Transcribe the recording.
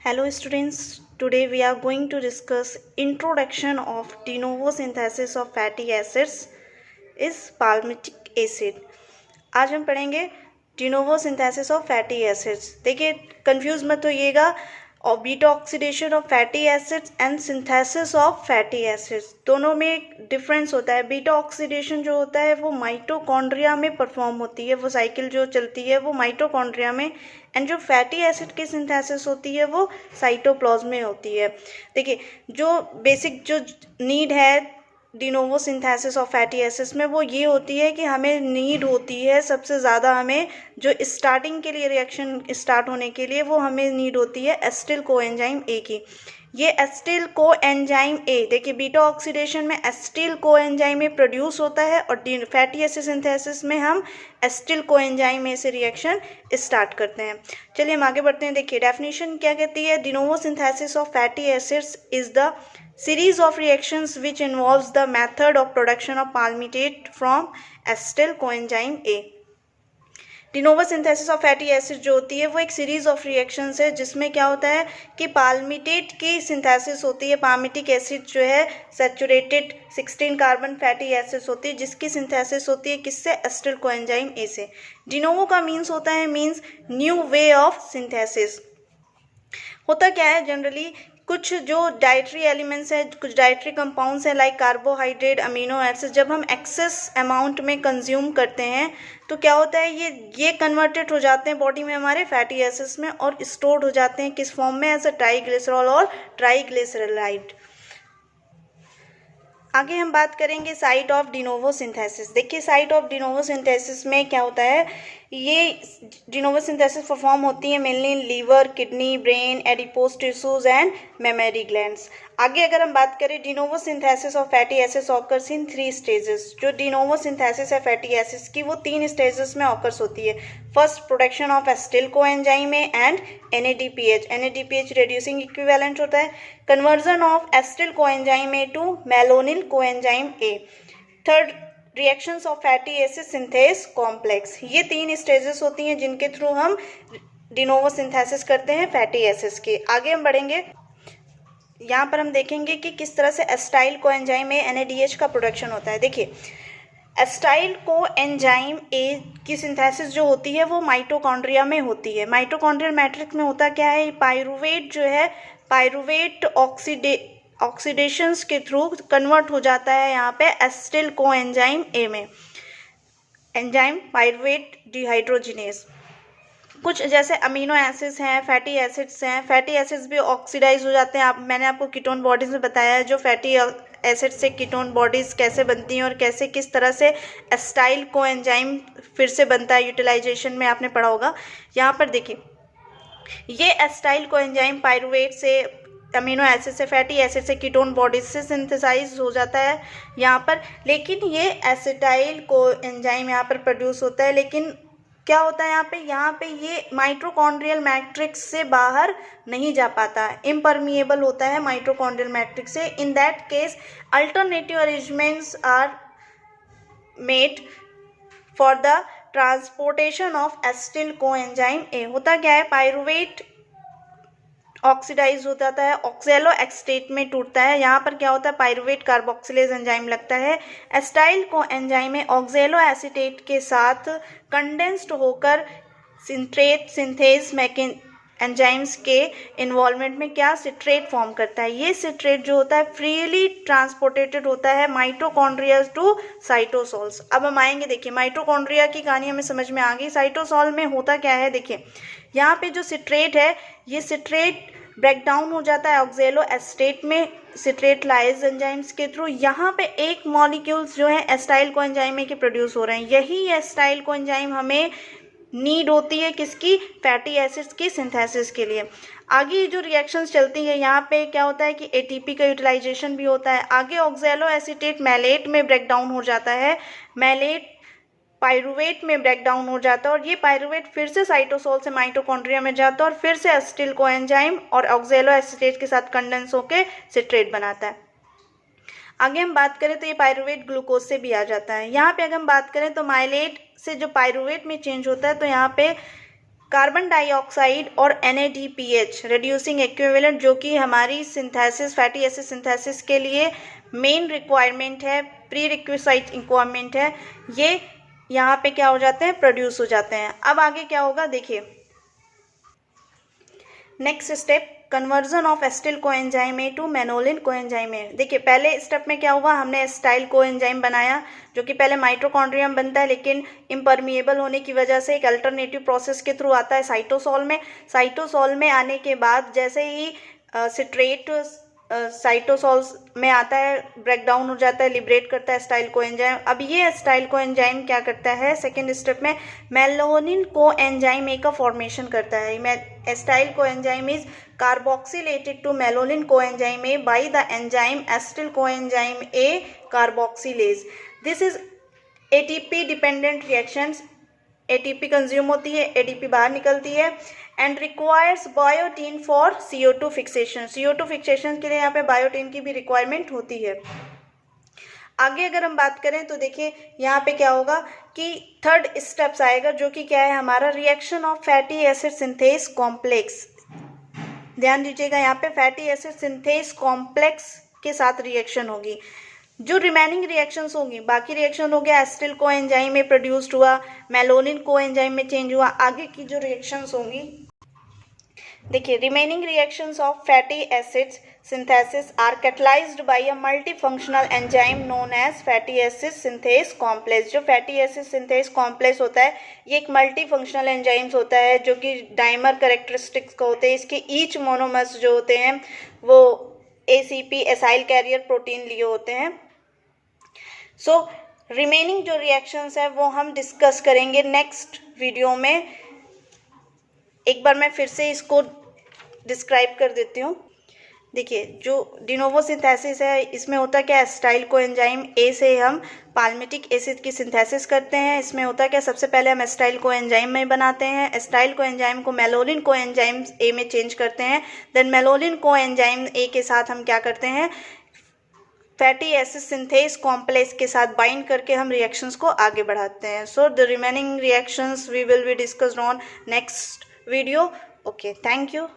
Hello students, today we are going to discuss introduction of de novo synthesis of fatty acids is palmitic acid। आज हम पढ़ेंगे de novo synthesis of fatty acids। देखिए confuse मत होइएगा, और beta oxidation of fatty acids and synthesis of fatty acids दोनों में एक difference होता है। बीटा ऑक्सीडेशन जो होता है वो माइटोकॉन्ड्रिया में परफॉर्म होती है, वो साइकिल जो चलती है वो माइटोकॉन्ड्रिया में, एंड जो फैटी एसिड की सिंथेसिस होती है वो साइटोप्लाज्म में होती है। देखिए जो बेसिक जो नीड है de novo synthesis of fatty acids में वो ये होती है कि हमें नीड होती है सबसे ज़्यादा, हमें जो स्टार्टिंग के लिए रिएक्शन स्टार्ट होने के लिए वो हमें नीड होती है एसिटिल कोएंजाइम ए की। ये एसिटिल कोएंजाइम ए, देखिए बीटा ऑक्सीडेशन में एसिटिल कोएंजाइम ए प्रोड्यूस होता है और फैटी एसिड सिंथेसिस में हम एसिटिल कोएंजाइम ए से रिएक्शन स्टार्ट करते हैं। चलिए हम आगे बढ़ते हैं। देखिए डेफिनेशन क्या कहती है, de novo synthesis of fatty acids is the series of reactions which involves the method of production of palmitate from acetyl coenzyme A। de novo synthesis of fatty acid जो होती है वो एक सीरीज ऑफ रिएक्शंस है जिसमें क्या होता है कि पाल्मिटेट की सिंथेसिस होती है। पाल्मिटिक एसिड जो है सैचुरेटेड 16 कार्बन फैटी एसिड्स होती है जिसकी सिंथेसिस होती है किससे, एसिटिल कोएंजाइम ए से। de novo का मीन्स होता है means new way of synthesis. होता क्या है जनरली कुछ जो डाइटरी एलिमेंट्स हैं, कुछ डाइटरी कंपाउंड्स हैं लाइक कार्बोहाइड्रेट, अमीनो एसिड, जब हम एक्सेस अमाउंट में कंज्यूम करते हैं तो क्या होता है ये कन्वर्टेड हो जाते हैं बॉडी में हमारे फैटी एसिड्स में और स्टोर्ड हो जाते हैं किस फॉर्म में, एज अ ट्राइग्लिसरॉल और ट्राइग्लिसराइड। आगे हम बात करेंगे site of de novo synthesis. देखिए site of de novo synthesis में क्या होता है, ये de novo सिंथेसिस परफॉर्म होती है mainly liver, kidney, brain, adipose tissues and mammary glands. आगे अगर हम बात करें de novo synthesis of fatty acids occurs in 3 stages. जो de novo सिंथेसिस है फैटी एसिड्स की वो 3 स्टेजेस में ऑकर्स होती है। First production of acetyl coenzyme A and NADPH। NADPH reducing equivalent होता है। Conversion of acetyl coenzyme A to malonyl coenzyme A. Third reactions of fatty acid synthase complex. ये 3 stages होती हैं जिनके थ्रू हम de novo सिंथेसिस करते हैं fatty acids के। आगे हम बढ़ेंगे, यहाँ पर हम देखेंगे कि किस तरह से एसिटाइल कोएंजाइम में NADH का प्रोडक्शन होता है। देखिए एसिटाइल कोएंजाइम ए की सिंथेसिस जो होती है वो माइटोकॉन्ड्रिया में होती है। माइटोकॉन्ड्रियल मैट्रिक्स में होता क्या है, पाइरुवेट जो है पाइरुवेट ऑक्सीडेशंस के थ्रू कन्वर्ट हो जाता है यहाँ पे एसिटिल कोएंजाइम ए में, एंजाइम पाइरुवेट डिहाइड्रोजिनेज। कुछ जैसे अमीनो एसिड्स हैं, फैटी एसिड्स हैं, फैटी एसिड्स भी ऑक्सीडाइज हो जाते हैं। मैंने आपको कीटोन बॉडीज में बताया है जो फैटी एसिड से कीटोन बॉडीज कैसे बनती हैं और कैसे किस तरह से एसिटाइल कोएंजाइम फिर से बनता है, यूटिलाइजेशन में आपने पढ़ा होगा। यहाँ पर देखिए ये एसिटाइल कोएंजाइम पाइरुवेट से, अमीनो एसिड से, फैटी एसिड से, कीटोन बॉडीज से सिंथेसाइज हो जाता है यहाँ पर, लेकिन ये एसिटाइल कोएंजाइम यहाँ पर प्रोड्यूस होता है। लेकिन क्या होता है यहाँ पे ये माइटोकॉन्ड्रियल मैट्रिक्स से बाहर नहीं जा पाता, इम्परमिएबल होता है माइटोकॉन्ड्रियल मैट्रिक्स से। In that case alternative arrangements are made for the transportation of acetyl coenzyme A. होता क्या है, पाइरुवेट ऑक्सीडाइज हो जाता है, ऑक्सैलो एक्सटेट में टूटता है। यहाँ पर क्या होता है, पाइरुवेट कार्बोक्सिलेज एंजाइम लगता है। एसिटाइल को एंजाइम में ऑक्सैलो एसीटेट के साथ कंडेंस्ड होकर सिंट्रेट सिंथेज एंजाइम्स के इन्वॉल्वमेंट में क्या सिट्रेट फॉर्म करता है। ये सिट्रेट जो होता है फ्रीली ट्रांसपोर्टेटेड होता है माइटोकॉन्ड्रिया टू साइटोसोल्स। अब हम आएंगे, देखिए माइटोकॉन्ड्रिया की कहानी हमें समझ में आ गई। साइटोसोल में होता क्या है, देखिए यहाँ पे जो सिट्रेट है ये सिट्रेट ब्रेक डाउन हो जाता है ऑक्सैलो एसीटेट में सिट्रेट लाइज एंजाइम्स के थ्रू। यहाँ पे एक मॉलिक्यूल्स जो है एसिटाइल कोएंजाइम के प्रोड्यूस हो रहे हैं। यही एसिटाइल कोएंजाइम हमें नीड होती है किसकी, फैटी एसिड्स की सिंथेसिस के लिए। आगे जो रिएक्शंस चलती है यहाँ पे क्या होता है कि ATP का यूटिलाइजेशन भी होता है। आगे ऑक्सैलो एसीटेट मैलेट में ब्रेक डाउन हो जाता है, मैलेट पाइरुवेट में ब्रेक डाउन हो जाता है और ये पाइरुवेट फिर से साइटोसोल से माइटोकॉन्ड्रिया में जाता है और फिर से एसिटिल कोएंजाइम और ऑक्सैलो एसीटेट के साथ कंडेंस होकर सिट्रेट बनाता है। आगे हम बात करें तो ये पाइरुवेट ग्लूकोज से भी आ जाता है। यहाँ पे अगर हम बात करें तो माइलेट से जो पाइरुवेट में चेंज होता है तो यहाँ पे कार्बन डाइऑक्साइड और NADPH रेड्यूसिंग इक्विवेलेंट, जो कि हमारी सिंथेसिस फैटी एसिड सिंथेसिस के लिए मेन रिक्वायरमेंट है, प्री रिक्विसाइट रिक्वायरमेंट है, ये यहाँ पे क्या हो जाते हैं, प्रोड्यूस हो जाते हैं। अब आगे क्या होगा देखिए, next step conversion of acetyl coenzyme A to malonyl coenzyme A. देखिए पहले स्टेप में क्या हुआ, हमने एसिटाइल कोएंजाइम बनाया जो कि पहले माइटोकॉन्ड्रिया में बनता है, लेकिन इम्परमिएबल होने की वजह से एक अल्टरनेटिव प्रोसेस के थ्रू आता है साइटोसोल में। साइटोसोल में आने के बाद जैसे ही सिट्रेट साइटोसोल्स में आता है, ब्रेक डाउन हो जाता है, लिबरेट करता है एसिटाइल कोएंजाइम। अब ये एसिटाइल कोएंजाइम क्या करता है, सेकेंड स्टेप में मेलोनिन कोएंजाइम ए का फॉर्मेशन करता है। Acetyl coenzyme is carboxylated to melanine coenzyme A by the enzyme acetyl coenzyme A carboxylase. This is ATP dependent reactions. ATP consume होती है, ADP बाहर निकलती है and requires biotin for CO2 fixation. CO2 fixation के लिए यहाँ पे biotin की भी requirement होती है। आगे अगर हम बात करें तो देखिए यहाँ पे क्या होगा कि थर्ड स्टेप्स आएगा, जो कि क्या है हमारा reaction of fatty acid synthase complex. ध्यान दीजिएगा, यहाँ पे फैटी एसिड सिंथेस कॉम्प्लेक्स के साथ रिएक्शन होगी। जो रिमेनिंग रिएक्शंस होंगी, बाकी रिएक्शन हो गया एसिटिल कोएंजाइम में प्रोड्यूस्ड हुआ, मेलोनिन कोएंजाइम में चेंज हुआ। आगे की जो रिएक्शंस होंगी देखिए, remaining reactions of fatty acids synthesis are catalyzed by a multifunctional enzyme known as fatty acid synthase complex। जो fatty acid synthase complex होता है ये एक multifunctional enzymes होता है जो कि डाइमर कैरेक्टरिस्टिक्स का होते हैं। इसके ईच मोनोमर्स जो होते हैं वो ACP एसाइल कैरियर प्रोटीन लिए होते हैं। सो रिमेनिंग जो रिएक्शंस है वो हम डिस्कस करेंगे नेक्स्ट वीडियो में। एक बार मैं फिर से इसको डिस्क्राइब कर देती हूँ। देखिए जो डिनोवो सिंथेसिस है इसमें होता क्या है, एसिटाइल कोएंजाइम ए से हम पाल्मिटिक एसिड की सिंथेसिस करते हैं। इसमें होता क्या, सबसे पहले हम एसिटाइल कोएंजाइम में बनाते हैं, एसिटाइल कोएंजाइम को मेलोनिन कोएंजाइम ए में चेंज करते हैं, देन मेलोनिन कोएंजाइम ए के साथ हम क्या करते हैं, फैटी एसिड सिंथेस कॉम्प्लेक्स के साथ बाइंड करके हम रिएक्शंस को आगे बढ़ाते हैं। So the remaining reactions we will be discussed on next video. Okay, thank you.